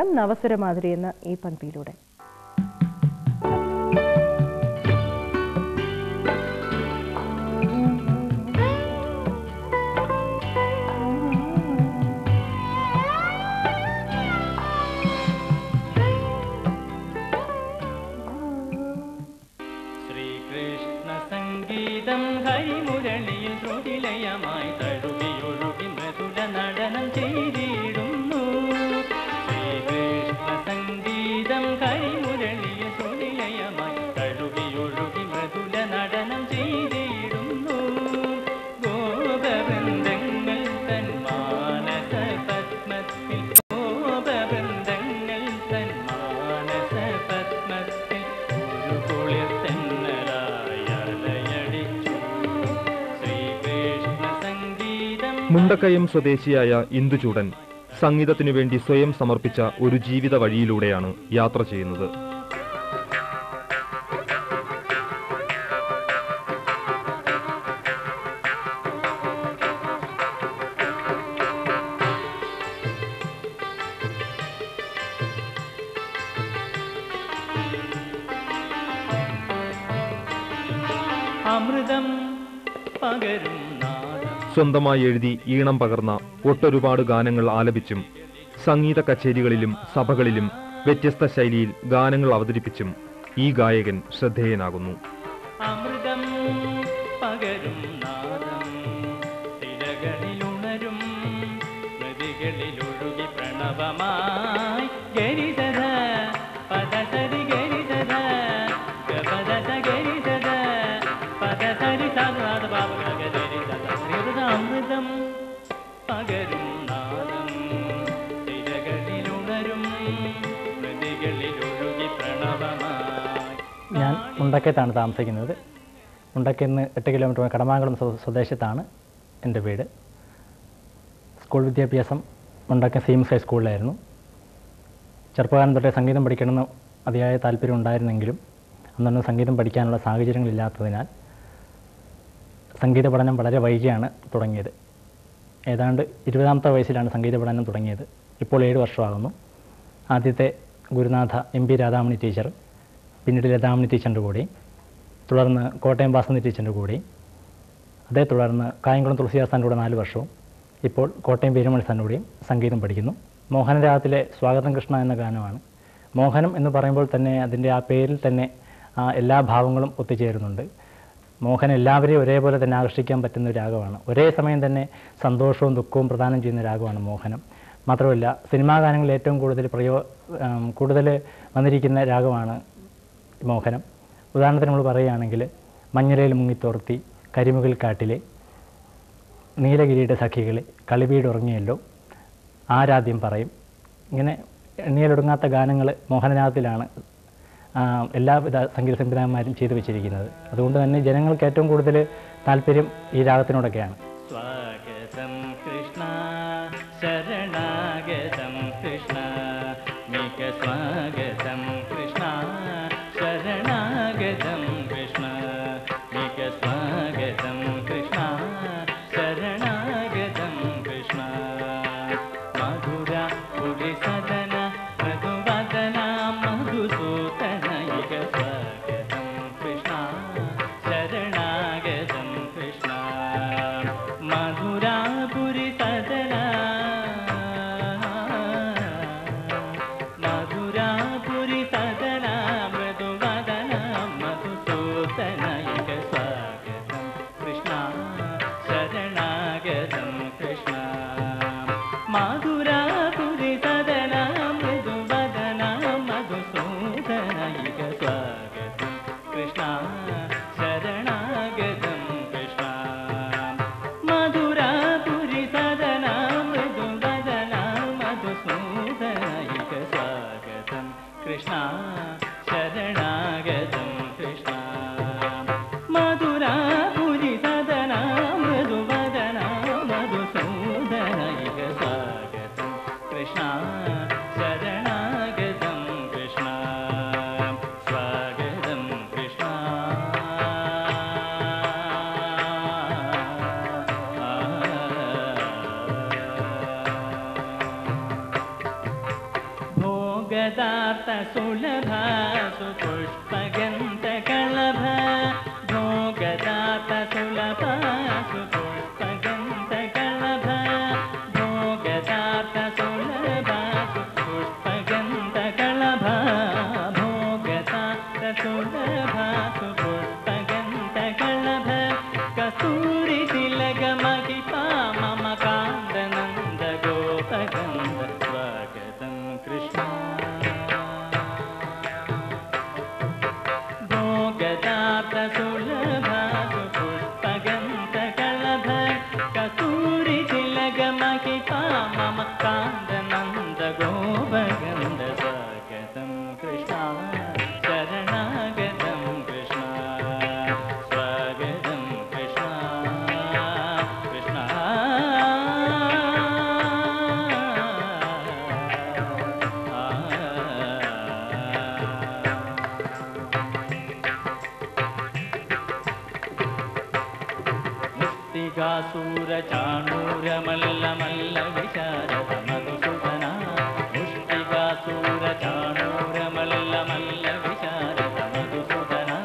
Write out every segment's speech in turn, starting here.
കേൾക്കാം നവസ്വരമാധുരി എന്ന ഈ പങ്ക്തിയിലൂടെ. മുണ്ടക്കയം സ്വദേശിയായ ഇന്ദുചൂടൻ സംഗീതത്തിനു വേണ്ടി സ്വയം സമർപ്പിച്ച ഒരു ജീവിത വഴിയിലൂടെയാണ് യാത്ര ചെയ്യുന്നത്. അമൃതം പകരും സ്വന്തമായി എഴുതി ഈണം പകർന്ന ഒട്ടൊരുപാട് ഗാനങ്ങൾ ആലപിച്ചും സംഗീത കച്ചേരികളിലും സഭകളിലും വ്യത്യസ്ത ശൈലിയിൽ ഗാനങ്ങൾ അവതരിപ്പിച്ചും ഈ ഗായകൻ ശ്രദ്ധേയനാകുന്നു. അമൃതം പകരും നാദം തിരകളിലുണരും നദികളിലൊഴുകി പ്രണവമായി ഗരിതധ പദസരി ഗരിതധ ഗപദസ ഗരിതധ പദസരി സാധുനാഥ പാപഗരിതധ അമൃതം പകരും നാദം തിരകളിലുണരും നദികളിലൊഴുകി പ്രണവമായി. ഞാൻ മുണ്ടക്കയത്താണ് താമസിക്കുന്നത്. മുണ്ടക്കയിൽ നിന്ന് 8 കിലോമീറ്റർ കടമാംകുളം സ്വദേശത്താണ് എൻ്റെ വീട്. സ്കൂൾ വിദ്യാഭ്യാസം മുണ്ടക്കയം സീംസ് ഹൈസ്കൂളിലായിരുന്നു. ചെറുപ്പകാലം തൊട്ടേ സംഗീതം പഠിക്കണമെന്ന് അതിയായ താല്പര്യം ഉണ്ടായിരുന്നെങ്കിലും അന്നൊന്നും സംഗീതം പഠിക്കാനുള്ള സാഹചര്യങ്ങളില്ലാത്തതിനാൽ സംഗീത പഠനം വളരെ വൈകിയാണ് തുടങ്ങിയത്. ഏതാണ്ട് 20ാമത്തെ വയസ്സിലാണ് സംഗീത പഠനം തുടങ്ങിയത്. ഇപ്പോൾ 7 വർഷമാകുന്നു. ആദ്യത്തെ ഗുരുനാഥ MP രാധാമണി ടീച്ചർ, പിന്നീട് ലതാമണി ടീച്ചറിൻ്റെ കൂടെയും, തുടർന്ന് കോട്ടയം വാസന്തി ടീച്ചറിൻ്റെ കൂടെയും, അതേ തുടർന്ന് കായംകുളം തുളസിദാസാൻ്റെ കൂടെ 4 വർഷവും, ഇപ്പോൾ കോട്ടയം വീരമണി സാറിൻ്റെ കൂടെയും സംഗീതം പഠിക്കുന്നു. മോഹനരാഗത്തിലെ സ്വാഗതം കൃഷ്ണ എന്ന ഗാനമാണ്. മോഹനം എന്ന് പറയുമ്പോൾ തന്നെ അതിൻ്റെ ആ പേരിൽ തന്നെ എല്ലാ ഭാവങ്ങളും ഒത്തുചേരുന്നുണ്ട്. മോഹൻ എല്ലാവരെയും ഒരേപോലെ തന്നെ ആകർഷിക്കാൻ പറ്റുന്ന രാഗമാണ്. ഒരേ സമയം തന്നെ സന്തോഷവും ദുഃഖവും പ്രദാനം ചെയ്യുന്ന രാഗമാണ് മോഹനം. മാത്രമല്ല സിനിമാ ഗാനങ്ങളിൽ ഏറ്റവും കൂടുതൽ വന്നിരിക്കുന്ന രാഗമാണ് മോഹനം. ഉദാഹരണത്തിന് നമ്മൾ പറയുകയാണെങ്കിൽ മഞ്ഞലയിൽ മുങ്ങിത്തോർത്തി, കരിമുകിൽ കാട്ടിലെ, നീലഗിരിയുടെ സഖികളെ, കളിവീട് ഉറങ്ങിയല്ലോ, ആരാധ്യം പറയും, ഇങ്ങനെ എണ്ണിയാലൊടുങ്ങാത്ത ഗാനങ്ങൾ മോഹനരാഗത്തിലാണ് എല്ലാവിധ സംഗീത സംവിധായകന്മാരും ചെയ്തു വെച്ചിരിക്കുന്നത്. അതുകൊണ്ട് തന്നെ ജനങ്ങൾക്ക് ഏറ്റവും കൂടുതൽ താല്പര്യം ഈ രാഗത്തിനോടൊക്കെയാണ്. സ്വാഗതം കൃഷ്ണ ശരണാഗതം കൃഷ്ണ മിക സ്വാഗതം കൃഷ്ണ ശരണാഗതം കൃഷ്ണ മിക സ്വാഗതം കൃഷ്ണ ശരണാഗതം കൃഷ്ണ മധുര പുരി സദന മധുവദന മധുസൂദന ഇക സ്വാഗതം കൃഷ്ണ ശരണാഗതം കൃഷ്ണ മധുരാപുരി സദന മധുരാപുരി സദന മൃദുവദന മധുസൂദന ഇക സ്വാഗതം കൃഷ്ണ ശരണാഗതം കൃഷ്ണ മധുരാപുരി സദന മൃദുവദന മധുസൂദന ഇക സ്വാഗതം കൃഷ്ണ ശരണാഗതം കൃഷ്ണ മധുരാപുരി സദന മൃദുവദന മധുസൂദന ഇക സ്വാഗതം കൃഷ്ണ ശരണാഗതം കൃഷ്ണ മധുരാപുരി സദന മൃദുവദന മധുസൂദന ഇക സ്വാഗതം കൃഷ്ണ ശരണാഗതം കൃഷ്ണ സ്വാഗതം കൃഷ്ണ ഓ भोगदार्थ सुलभ सुपुष्पगन्ध कलभ भोगदार्थ सुलभ सुपुष्पगन्ध कलभ भोगदार्थ सुलभ सुपुष्पगन्ध कलभ भोगदार्थ सुलभ सुपुष्पगन्ध कलभ कस्तूरि तिलक महिपा मम कान्दनन्द गोपगन्ध स्वागतं कृष्ण भोगदार्थ सुलभ सुपुष्पगन्ध कलभ कस्तूरि तिलक महिपा मम कान्दनन्द गोपगन्ध स्वागतं कृष्ण शरणागतं कृष्ण स्वागतं कृष्ण कृष्ण मुष्टिकासूर चाणूर मल्ल मल्ल विशारद मधुसूदना मुष्टिकासूर चाणूर मल्ल मल्ल विशारद मधुसूदना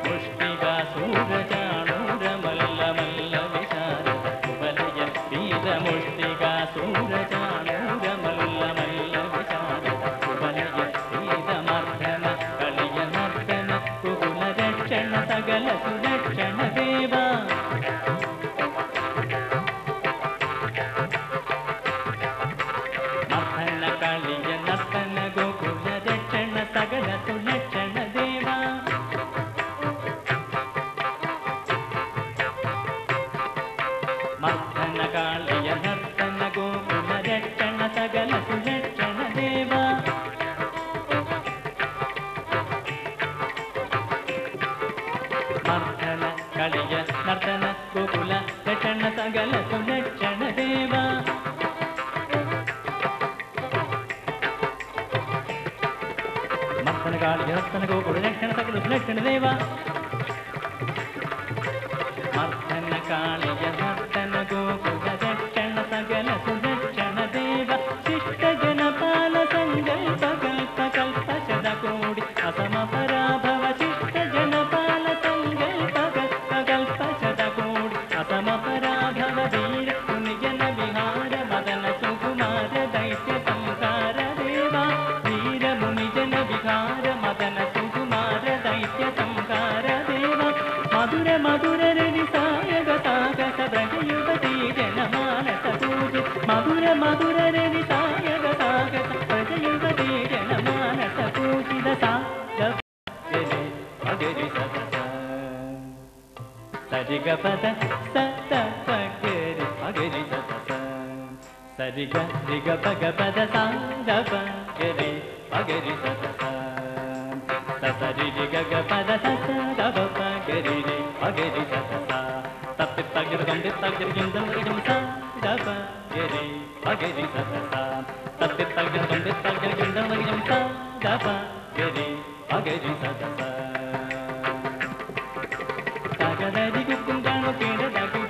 मुष्टिकासूर चाणूर मल्ल मल्ल विशारद कुवलय वीर मुष्टिकासूर चाणूर मल्ल मल्ल विशारद कुवलय वीर मर्दन कलिय नर्दन कुकुल रक्षण सकल सुरक्षण देवा मर्दन कलिय नर्दन गोकुल रक्षण सकल सुरक्षण देवा मर्दन कालिय नर्दन गोकुल रक्षण सकल सुरक्षण देवा मर्दन कलिय नर्दन गोकुल रक्षण सकल सुरक्षण देवा मर्दन कालिय नर्दन गोकुल रक्षण सकल सुरक्षण देवा मर्दन कालिय नर्दन गोकुल रक्षण सकल सुरक्षण देवा शिष्ट जनपाल संकल्प कल्प कल्प शतकोटि असम पराभव शिष्ट जनपाल संकल्प कल्प कल्प शतकोटि असम पराभव वीर मुनिजन विहार मदन सुकुमार दैत्य संहार देवा वीर मुनिजन विहार मदन सुकुमार दैत्य संहार देवा मधुर मधुर रविसायक सागत ब्रजयुवती जनमानस पूजि मधुर मधुर रविसायक सागत ब्रजयुवती जनमानस पूजित सागरे अगरि सतत सरिग पद सत पगरि अगरि सतत सरिग रिग पग पद साग पगरि अगरि सतत ससरि रिग पद सत दब पगरि अगरि सतत तप्पि तगिर गंधि तगिर गिंदम रिगम सा दब पगरि अगरि सतत तप्पि तगिर गंधि तगिर गिंदम रिगम सा दब पगरि अगरि सतत सागदरि गुकुंजानो पेड़ दगु